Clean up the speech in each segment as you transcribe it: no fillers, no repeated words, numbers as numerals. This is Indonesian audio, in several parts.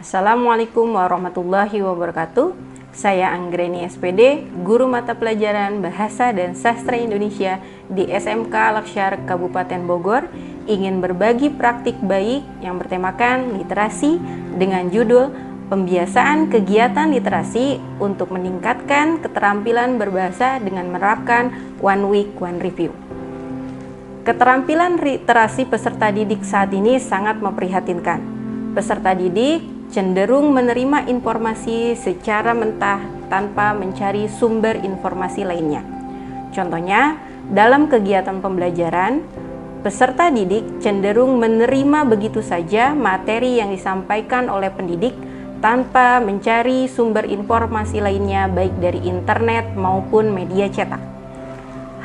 Assalamualaikum warahmatullahi wabarakatuh. Saya Anggreni SPD, guru mata pelajaran Bahasa dan Sastra Indonesia di SMK Al-Aksyar Kabupaten Bogor, ingin berbagi praktik baik yang bertemakan literasi dengan judul Pembiasaan Kegiatan Literasi untuk meningkatkan keterampilan berbahasa dengan menerapkan One Week One Review. Keterampilan literasi peserta didik saat ini sangat memprihatinkan. Peserta didik cenderung menerima informasi secara mentah tanpa mencari sumber informasi lainnya. Contohnya, dalam kegiatan pembelajaran, peserta didik cenderung menerima begitu saja materi yang disampaikan oleh pendidik tanpa mencari sumber informasi lainnya baik dari internet maupun media cetak.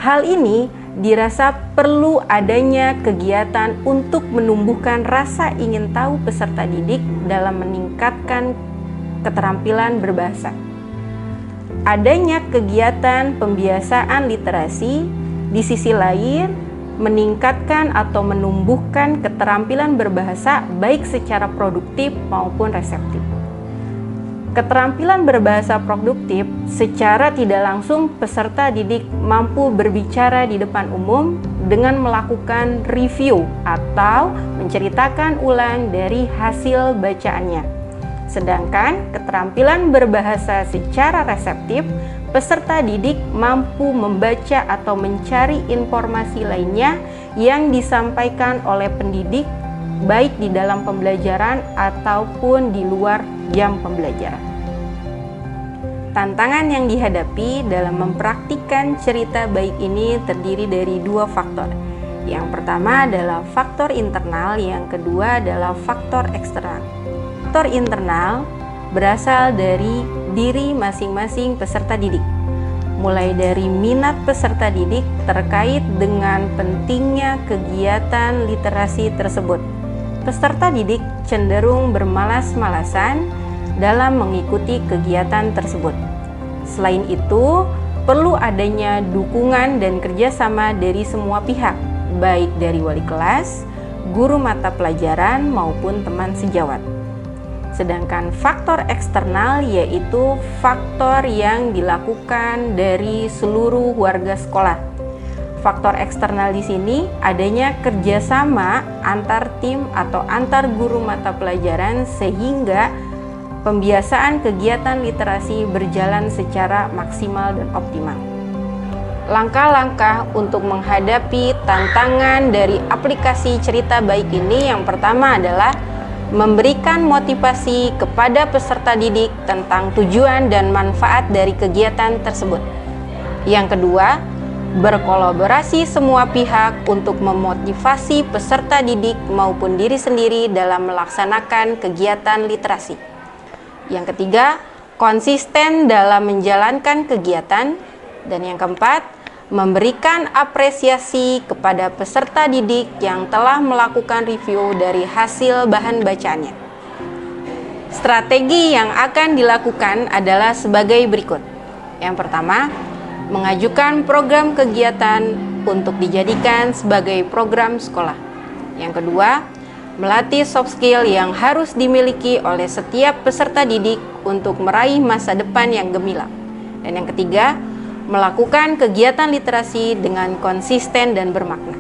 Hal ini dirasa perlu adanya kegiatan untuk menumbuhkan rasa ingin tahu peserta didik dalam meningkatkan keterampilan berbahasa. Adanya kegiatan pembiasaan literasi di sisi lain meningkatkan atau menumbuhkan keterampilan berbahasa baik secara produktif maupun reseptif. Keterampilan berbahasa produktif secara tidak langsung peserta didik mampu berbicara di depan umum dengan melakukan review atau menceritakan ulang dari hasil bacaannya. Sedangkan keterampilan berbahasa secara reseptif, peserta didik mampu membaca atau mencari informasi lainnya yang disampaikan oleh pendidik baik di dalam pembelajaran ataupun di luar jam pembelajaran. Tantangan yang dihadapi dalam mempraktikkan cerita baik ini terdiri dari dua faktor. Yang pertama adalah faktor internal, yang kedua adalah faktor eksternal. Faktor internal berasal dari diri masing-masing peserta didik, mulai dari minat peserta didik terkait dengan pentingnya kegiatan literasi tersebut. Peserta didik cenderung bermalas-malasan dalam mengikuti kegiatan tersebut. Selain itu, perlu adanya dukungan dan kerjasama dari semua pihak, baik dari wali kelas, guru mata pelajaran, maupun teman sejawat. Sedangkan faktor eksternal yaitu faktor yang dilakukan dari seluruh warga sekolah. Faktor eksternal di sini adanya kerjasama antar tim atau antar guru mata pelajaran sehingga pembiasaan kegiatan literasi berjalan secara maksimal dan optimal. Langkah-langkah untuk menghadapi tantangan dari aplikasi cerita baik ini yang pertama adalah memberikan motivasi kepada peserta didik tentang tujuan dan manfaat dari kegiatan tersebut. Yang kedua, berkolaborasi semua pihak untuk memotivasi peserta didik maupun diri sendiri dalam melaksanakan kegiatan literasi. Yang ketiga, konsisten dalam menjalankan kegiatan. Dan yang keempat, memberikan apresiasi kepada peserta didik yang telah melakukan review dari hasil bahan bacaannya. Strategi yang akan dilakukan adalah sebagai berikut. Yang pertama, mengajukan program kegiatan untuk dijadikan sebagai program sekolah. Yang kedua, melatih soft skill yang harus dimiliki oleh setiap peserta didik untuk meraih masa depan yang gemilang. Dan yang ketiga, melakukan kegiatan literasi dengan konsisten dan bermakna.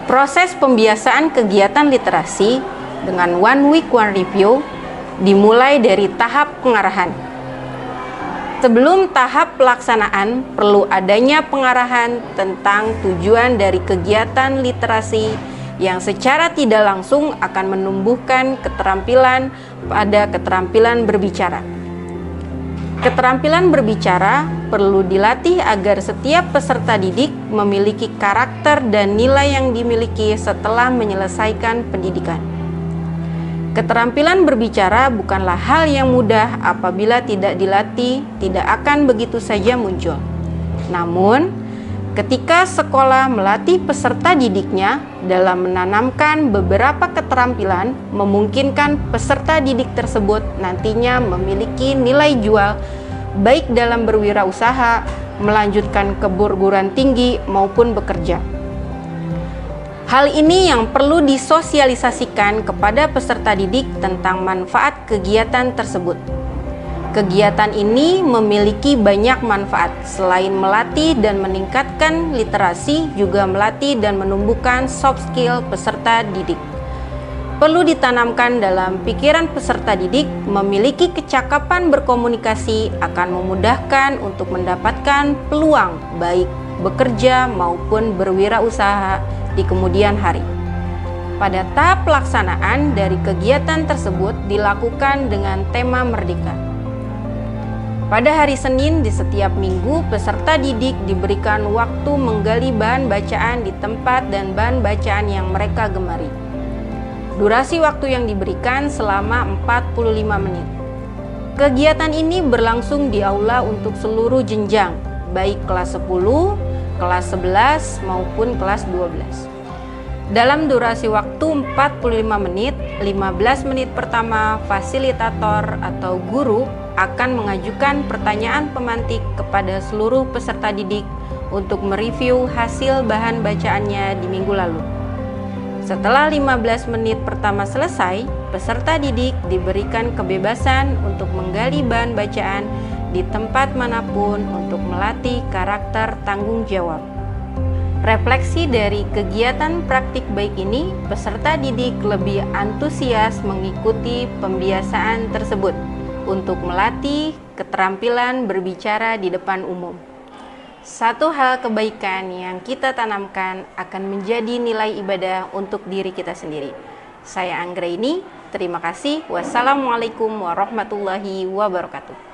Proses pembiasaan kegiatan literasi dengan One Week One Review dimulai dari tahap pengarahan. Sebelum tahap pelaksanaan, perlu adanya pengarahan tentang tujuan dari kegiatan literasi yang secara tidak langsung akan menumbuhkan keterampilan pada keterampilan berbicara. Keterampilan berbicara perlu dilatih agar setiap peserta didik memiliki karakter dan nilai yang dimiliki setelah menyelesaikan pendidikan. Keterampilan berbicara bukanlah hal yang mudah apabila tidak dilatih, tidak akan begitu saja muncul. Namun, ketika sekolah melatih peserta didiknya dalam menanamkan beberapa keterampilan, memungkinkan peserta didik tersebut nantinya memiliki nilai jual baik dalam berwirausaha, melanjutkan ke perguruan tinggi maupun bekerja. Hal ini yang perlu disosialisasikan kepada peserta didik tentang manfaat kegiatan tersebut. Kegiatan ini memiliki banyak manfaat, selain melatih dan meningkatkan literasi, juga melatih dan menumbuhkan soft skill peserta didik. Perlu ditanamkan dalam pikiran peserta didik, memiliki kecakapan berkomunikasi akan memudahkan untuk mendapatkan peluang baik bekerja maupun berwirausaha di kemudian hari. Pada tahap pelaksanaan dari kegiatan tersebut dilakukan dengan tema Merdeka. Pada hari Senin di setiap minggu, peserta didik diberikan waktu menggali bahan bacaan di tempat dan bahan bacaan yang mereka gemari. Durasi waktu yang diberikan selama 45 menit. Kegiatan ini berlangsung di aula untuk seluruh jenjang, baik kelas 10, kelas 11 maupun kelas 12. Dalam durasi waktu 45 menit, 15 menit pertama fasilitator atau guru akan mengajukan pertanyaan pemantik kepada seluruh peserta didik untuk mereview hasil bahan bacaannya di minggu lalu. Setelah 15 menit pertama selesai, peserta didik diberikan kebebasan untuk menggali bahan bacaan di tempat manapun untuk melatih karakter tanggung jawab. Refleksi dari kegiatan praktik baik ini, peserta didik lebih antusias mengikuti pembiasaan tersebut untuk melatih keterampilan berbicara di depan umum. Satu hal kebaikan yang kita tanamkan akan menjadi nilai ibadah untuk diri kita sendiri. Saya Anggraini, terima kasih. Wassalamualaikum warahmatullahi wabarakatuh.